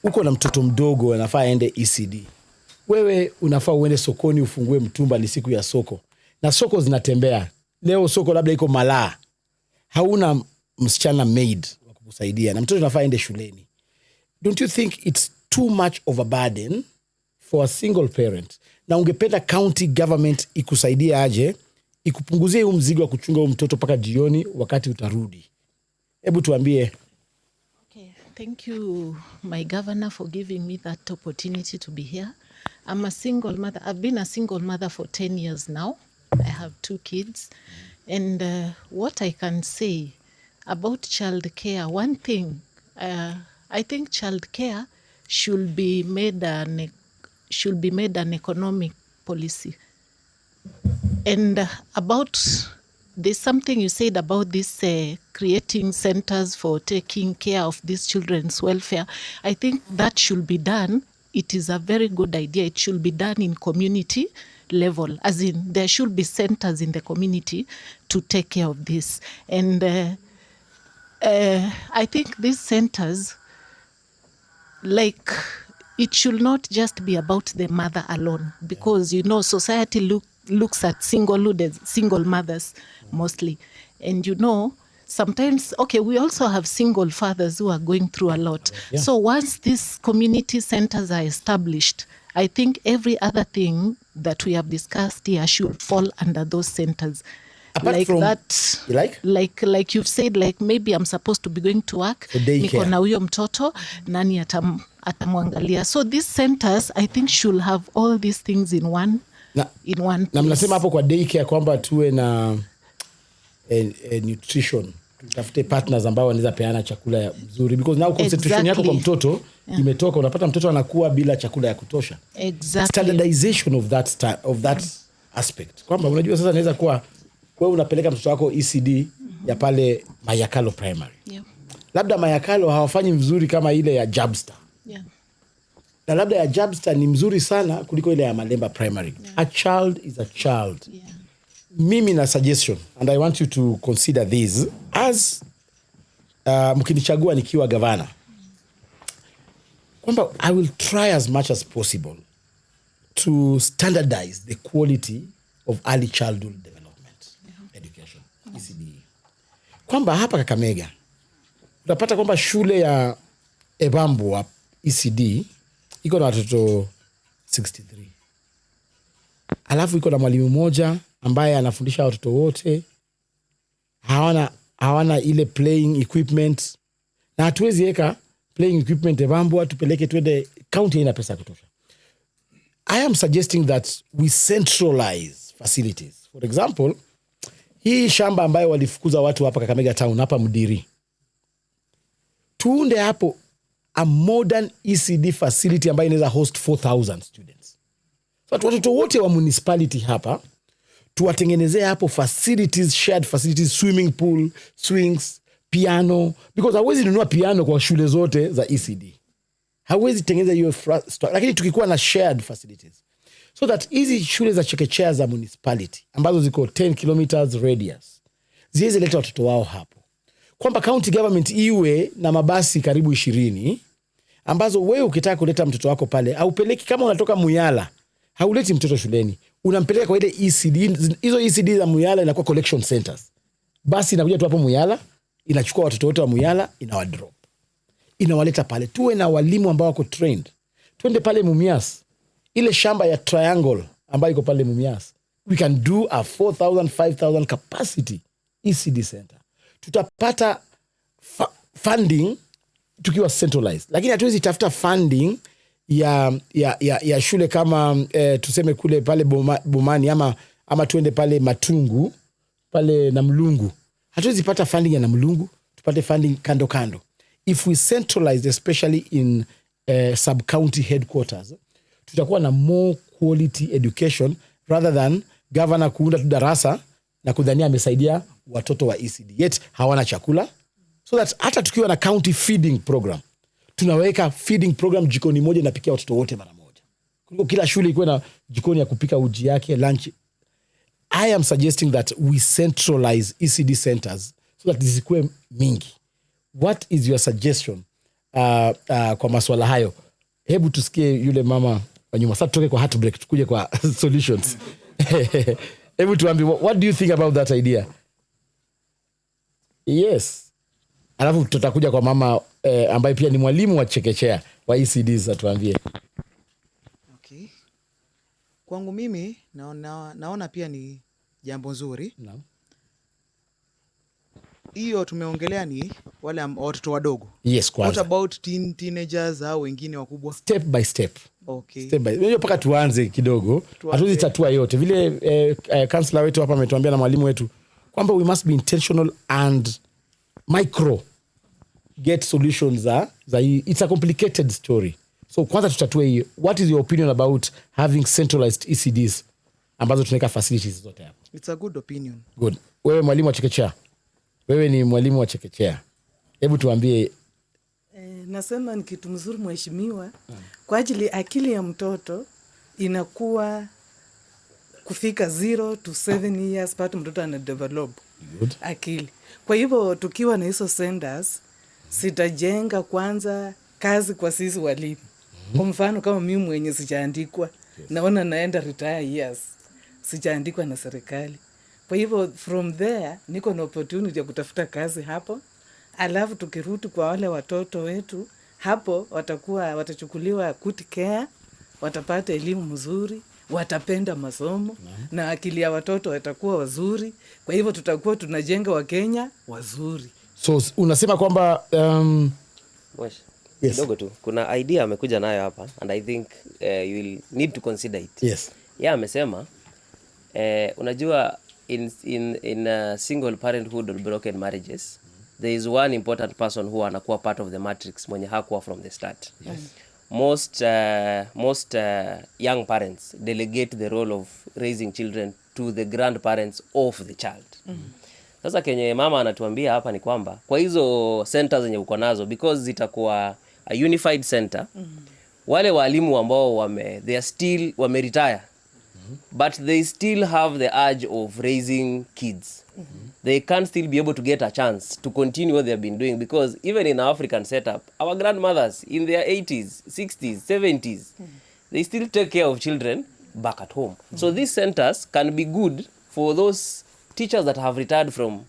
uko na mtoto mdogo anafaa aende ECD. Wewe unafaa uende sokoni ufungue mtumba, ni siku ya soko. Na soko zinatembea. Leo soko labda iko Malaa. Hauna msichana maid wa kukusaidia na mtoto anafaa aende shuleni. Don't you think it's too much of a burden for a single parent? Na ungependa county government ikusaidie aje, ikupunguzie huu mzigo wa kuchunga huu mtoto paka jioni wakati utarudi. Hebu tuambie. Okay, thank you my governor for giving me that opportunity to be here. I'm a single mother. I've been a single mother for 10 years now. I have 2 kids. And what I can say about child care, one thing, I think child care should be made an economic policy. And there's something you said about this creating centers for taking care of these children's welfare. I think that should be done. It is a very good idea. It should be done in community level, as in there should be centers in the community to take care of this. And I think these centers, like, it should not just be about the mother alone, because, you know, society looks at single mothers mostly. And, you know, sometimes, okay, we also have single fathers who are going through a lot. Yeah. So once these community centers are established, I think every other thing that we have discussed here should fall under those centers. Apart like from, that, like you've said, like maybe I'm supposed to be going to work, niko na huyo mtoto, nani atamwangalia. So these centers, I think, should have all these things in one place. Na mnasema hapo kwa daycare kwamba tuwe na nutrition, tutafute partners ambao wanaweza peana chakula ya mzuri, because now concentration yako kwa mtoto imetoka, unapata mtoto anakuwa bila chakula ya kutosha. Exactly. Standardization of that aspect. Kwamba unajua sasa naweza kuwa wewe unapeleka mtoto wako ECD ya pale Mayakalo Primary. Yeah. Labda Mayakalo hawafanyi vizuri kama ile ya Jabstar. Yeah. Na labda ya Jabstar ni mzuri sana kuliko ile ya Malemba Primary. Yeah. A child is a child. Yeah. Mimi na suggestion, and I want you to consider this as mkinichagua nikiwa gavana. Kwamba I will try as much as possible to standardize the quality of early childhood development education, ECD. Kwamba hapa Kakamega utapata kwamba shule ya Ebambo wa ECD iko na watoto 63. Alafu iko na mwalimu mmoja ambaye anafundisha watoto wote. Hawana ile playing equipment. Na hatuwezi weka playing equipment Ebambo tupeleke twende county ina pesa kutosha. I am suggesting that we centralize facilities. For example, hii shamba ambayo walifukuza watu hapa Kakamega town, hapa Mdiri, tuunde hapo a modern ECD facility ambayo inaweza host 4,000 students. So watoto wote wa municipality hapa tuwatengenezee hapo facilities, shared facilities, swimming pool, swings, piano, because hawezi nunua piano kwa shule zote za ECD. Hawezi tengeneza hiyo, lakini tukikuwa na shared facilities, so that hizi shule za chekechea za municipality ambazo ziko 10 kilometers radius ziweze leta watoto wao hapo. Kwamba county government iwe na mabasi karibu 20 ambazo wewe ukitaka kuleta mtoto wako pale, haupeleki kama unatoka Muyala, hauleti mtoto shuleni, unampeleka kwa ile ECD. Hizo ECD za Muyala inakuwa collection centers. Basi inakuja tu hapo Muyala, inachukua watoto wote wa Muyala, inawadrop, inawaleta pale. Tuwe na walimu ambao wako trained. Twende pale Mumias, ile shamba ya Triangle ambayo iko pale Mumias, we can do a 4,000 5,000 capacity ECD center. Tutapata funding tukiwa centralized, lakini hatuwezi tafuta funding ya shule kama tuseme kule pale Bomani ama tuende pale Matungu pale na Mlungu. Hatuwezi pata funding ya Namlungu, tupate funding kando. If we centralize, especially in sub-county headquarters, tutakuwa na more quality education rather than governor kuunda tu darasa na kudhania amesaidia watoto wa ECD. Yet hawana chakula. So that hata tukiwa na county feeding program, tunaweka feeding program jikoni moja na pikia watoto wote mara moja. Kuliko kila shule ikuwe na jikoni ya kupika uji yake, lunch. I am suggesting that we centralize ECD centers so that zisikuwe mingi. What is your suggestion, kwa masuala hayo. Hebu tusikie yule mama wa nyuma. Sasa tutoke kwa heartbreak tukuje kwa solutions. Hebu tuambie, what do you think about that idea? Yes. Alafu tutakuja kwa mama ambaye pia ni mwalimu wa chekechea wa ECDs, atuambie. Okay. Kwangu mimi naona pia ni jambo nzuri. Naam. Hiyo tumeongelea ni wale watoto wadogo. Yes, kwanza. What about teenagers au wengine wakubwa? Step by step. Okay. Step by. Hiyo paka tuanze kidogo. Hatuwezi tatua yote. Vile counselor wetu hapa ametuambia na mwalimu wetu kwamba we must be intentional and micro get solutions za it's a complicated story. So kwanza tutatue hiyo. What is your opinion about having centralized ECDs ambazo tunaweka facilities zote hapo? It's a good opinion. Good. Wewe mwalimu wa chekechea. Wewe ni mwalimu wa chekechea. Hebu tuambie. Nasema ni kitu mzuri mheshimiwa, kwa ajili akili ya mtoto inakuwa kufika 0 to 7 years pato mtoto ana develop akili. Kwa hivyo tukiwa na hizo centers sitajenga kwanza kazi kwa sisi walimu. Kwa mfano kama mimi mwenye sijaandikwa, naona naenda retire years, sijaandikwa na serikali. Kwa hivyo from there niko na opportunity ya kutafuta kazi hapo. Alafu tukirudi kwa wale watoto wetu hapo, watachukuliwa good care, watapata elimu mzuri, watapenda masomo na akili ya watoto watakuwa wazuri. Kwa hivyo tutakuwa tunajenga Wakenya wazuri. So unasema kwamba yes. Kidogo tu kuna idea amekuja nayo hapa and I think you will need to consider it. Yes. Amesema unajua in single parenthood or broken marriages there is one important person who anakuwa part of the matrix mwenye hakuwa from the start. Yes. Most young parents delegate the role of raising children to the grandparents of the child. Sasa kenye mama anatuambia hapa ni kwamba kwa hizo centers zenye uko nazo, because zitakuwa a unified center, wale walimu ambao they are still retire, but they still have the urge of raising kids. They can't still be able to get a chance to continue what they have been doing, because even in our African setup, our grandmothers in their 80s, 60s, 70s, they still take care of children back at home. So these centers can be good for those teachers that have retired from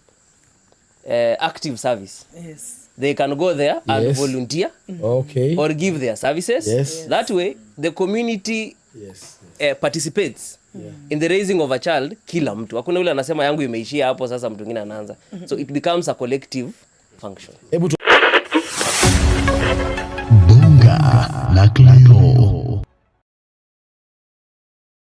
active service. Yes. They can go there and volunteer, okay, or give their services. Yes. That way, the community participates in the raising of a child. Kila mtu. Hakuna yule anasema yangu imeishia hapo sasa mtu mwingine anaanza. So it becomes a collective function. Bunga la Clio.